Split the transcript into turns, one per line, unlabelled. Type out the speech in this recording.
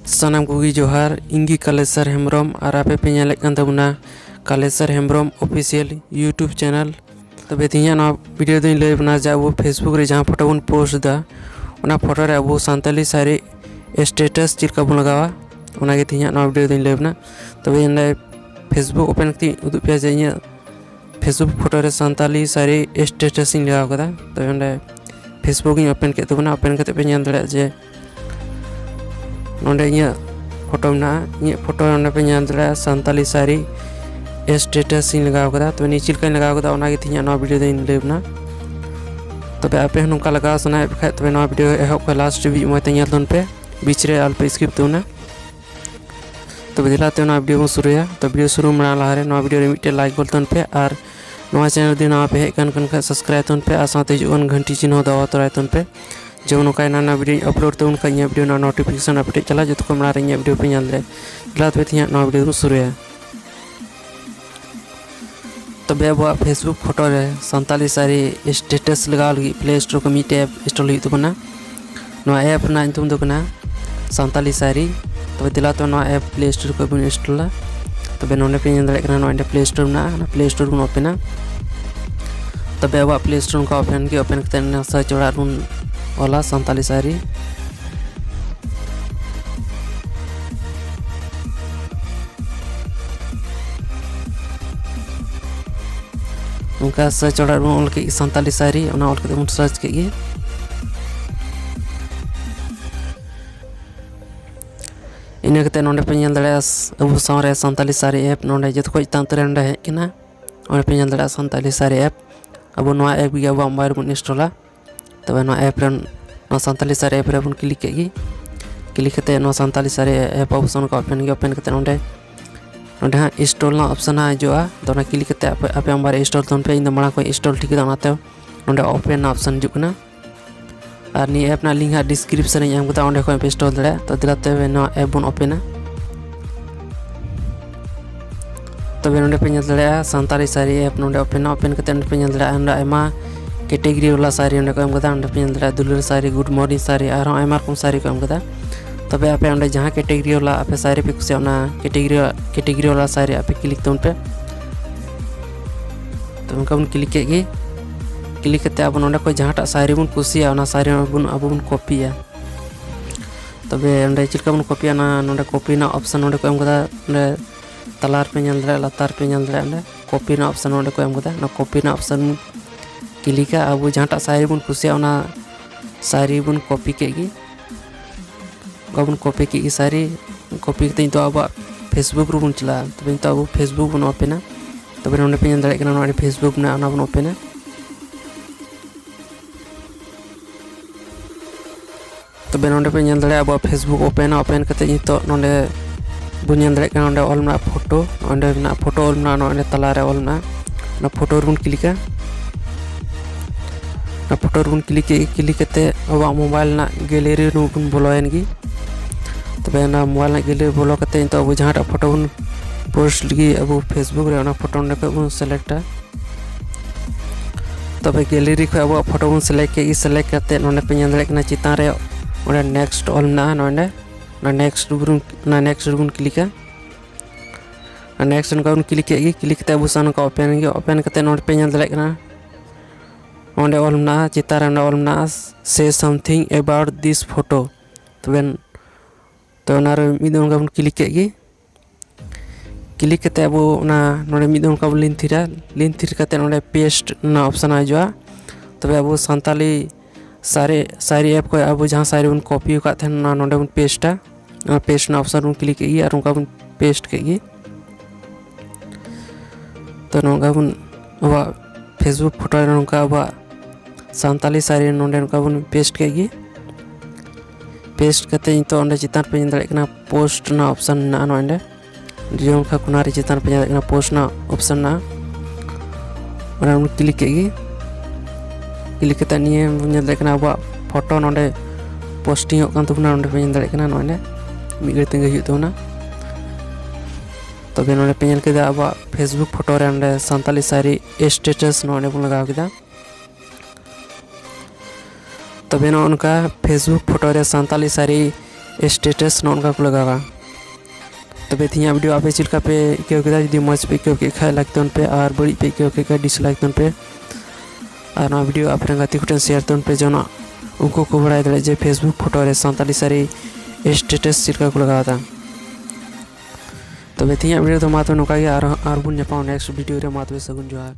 सानाम कोगी जोहार इंगी कालेसर हेम्ब्रम और आपे पे नेलेक कान ताबुना कालेसर हेम्ब्रम ऑफिशियल यूट्यूब चैनल। तबे तिहिया ना वीडियो दिन लय बना जा वो फेसबुक रे जहां फोटो बन पोस्ट दा ओना फोटो रे अब सानताली सारी स्टेटस चिरका बन लगावा ओना गे तिहिया ना वीडियो दिन लय बना। तबे एंडे फेसबुक ओपन कती उदु पे जाइया फेसबुक फोटो रे सानताली सारी स्टेटस इन लगाव कदा। तबे एंडे फेसबुक इन ओपन के तबना ओपन कते पे नेल दड़े जे नोंडे इया फोटो ना इया फोटो नोंडे पे नेल दड़े सानताली सारी स्टेटस इन लगाव कदा। तो नी चिलका लगाव कदा ओना गे तिहिया ना वीडियो दिन लय बना। तबे आपे नोंका लगाव सनाय बखाय तबे ना वीडियो एहब खय लास्ट भी मते नेल दोन पे बीच रे अल्प स्किप तोना। तबे दिलाते ना वीडियो बन शुरुया। तो वीडियो शुरू मना लाहारे ना वीडियो रे मिटे लाइक बोल तोन पे और नवा चैनल दिन ना पे हेक कान खा सब्सक्राइब तोन पे और साथे जुन घंटी चिन्ह दबाव तोराय तोन पे जो नोका ना वीडियो अपलोड तो उनका वीडियो ना नोटिफिकेशन अपडेट चला जो को मना रे वीडियो पे नेल दे दिलाते तिया ना वीडियो शुरुया। तबे अब फेसबुक फोटो रे सानताली सारी स्टेटस लगाव लगी प्ले स्टोर को मिटे ऐप इंस्टॉल हुई तबना नवा ऐप ना इंतुम दो कना सानताली सारी। तबे दिलाते ना ऐप प्ले स्टोर को बन इंस्टॉल। तबे नोने पे नेल दड़े कना नोंडे प्ले स्टोर ना प्ले स्टोर बन ओपन। तबे अब प्ले स्टोर का ओपन के ओपन कते ना सर्च ओड़ा बन ओला सानताली सारी। उनका सर्च ओड़ा बन ओल के सानताली सारी ओना ओल कते बन सर्च के गे इना कते नोंडे पे नेल दड़े अब सारे सानताली सारी ऐप नोंडे जत को तान तरे नोंडे हेक केना ओने पे नेल दड़े सानताली सारी ऐप अब नवा ऐप गे अब मोबाइल बन इंस्टॉला। तबे नवा ऐप रे नवा सानताली सारी ऐप रे बन क्लिक के गे क्लिक कते नवा सानताली सारी ऐप ऑप्शन का ओपन कते नोंडे नोंडे हां इंस्टॉल ना ऑप्शन हिजुआ तो ना क्लिक कते आपे मोबाइल इंस्टॉल तोन पे इन माड़ा को इंस्टॉल ठीक दा ओनाते नोंडे ओपन ना ऑप्शन हिजुक ना और नी ऐप ना लिंक हा डिस्क्रिप्शन रे एम कता ओंडे को पे इंस्टॉल दड़े। तो दिलाते नवा ऐप बन ओपन। तबे नोंडे पे नेल दड़े सानताली सारी ऐप नोंडे ओपन कते नोंडे पे नेल दड़े अंडा आयमा कैटेगरी वाला सारी ओंडे को एम कदा ओंडे पे नेल दड़े दुलर सारी गुड मॉर्निंग सारी और आयमा रकम सारी को एम कदा। तबे आपे ओंडे जहां कैटेगरी वाला आपे सारी पे कुछ ओना कैटेगरी वाला सारी आपे क्लिक तोन पे तो उनका बन क्लिक के गे क्लिक कते अब नोंडे को जहां टा सारी बन कुसिया ओना सारी बन अब बन कॉपीया। तबे ओंडे चिलका बन कॉपीया ना नोंडे कॉपी ना ऑप्शन ओंडे को एम कदा ओंडे तलार पे नेल दड़े लातार पे नेल दड़े ओंडे कॉपी ना ऑप्शन ओंडे को एम कदा ना कॉपी ना ऑप्शन क्लिक अब जहां टा सारी बन कुसिया ओना सारी बन कॉपी के गे गबन कॉपी की सारी कॉपी कते तो अब फेसबुक रो बन चला। तबे तो अब फेसबुक बन ओपन। तबे नोंडे पे नेल दड़े कना नोंडे फेसबुक ना ओना बन ओपन। तबे नोंडे पे नेल दड़े अब फेसबुक ओपन कते तो नोंडे बन नेल दड़े कना नोंडे ऑल ना फोटो ओंडे ना फोटो ऑल ना नोंडे तला रे ऑल ना फोटो रो बन क्लिक ना फोटो रो बन क्लिक कते अब मोबाइल ना गैलरी रो बन बोलोयन गी। तबे ना मोबाइल ना गैलरी बोलो कते तो अब जहां फोटो बन पोस्ट लगी अब फेसबुक रे ओना फोटो ओंडे को बन सेलेक्ट। तबे गैलरी को अब फोटो बन सेलेक्ट कते नोंडे पे नेल दड़े कना चितान रे ओंडे नेक्स्ट ऑल ना नोंडे ना नेक्स्ट बन क्लिक ना नेक्स्ट का बन क्लिक के क्लिक कते अब सन का ओपन कते नोंडे पे नेल दड़े कना ओंडे ऑल ना चितान रे ऑल ना से समथिंग अबाउट दिस फोटो। तबे तो ना रे मिदों का बन क्लिक के क्लिक कते अब ना नोंडे मिदों का लिंक थीर कते नोंडे पेस्ट ना ऑप्शन आजुआ। तबे अब सानताली सारी ऐप को अब जहां सारी बन कॉपी का थे ना नोंडे बन पेस्ट ना ऑप्शन बन क्लिक के और उनका बन पेस्ट के तो नोंका बन अब फेसबुक फोटो रे नोंका अब सानताली सारी नोंडे उनका बन पेस्ट के पेस्ट कते तो ओंडे चितान पे नेल दड़े कना पोस्ट ना ऑप्शन ना नोंडे जो उनका कुनारी चितान पे नेल पोस्ट ना ऑप्शन ना ओना बन क्लिक के क्लिक कते निये नेल दड़े कना अब फोटो नोंडे पोस्टिंग हो कान तबना नोंडे पे नेल दड़े कना नोंडे मिड गते गे हुई तबना। तबे नोंडे पे नेल केदा अब फेसबुक फोटो रे ओंडे सानताली सारी स्टेटस नोंडे बन लगाव केदा। तबे उनका फेसबुक फोटो रे सानताली सारी स्टेटस नौका को लगावा। तबे थिया वीडियो आपे चिलका पे इक्यो के जुदी मज पे इक्यो के खाए लागतन पे और बड़ी पे इक्यो के डिसलाइक तन पे और ना वीडियो अपने गाती कुटन शेयर तन पे जना उनको को बड़ाई दे जे फेसबुक फोटो रे सांताली सारी स्टेटस चिलका को लगावा। तबे थिया वीडियो तो मातो नोका और बुन जपाओ नेक्स्ट वीडियो रे मातो सगुन जोहार।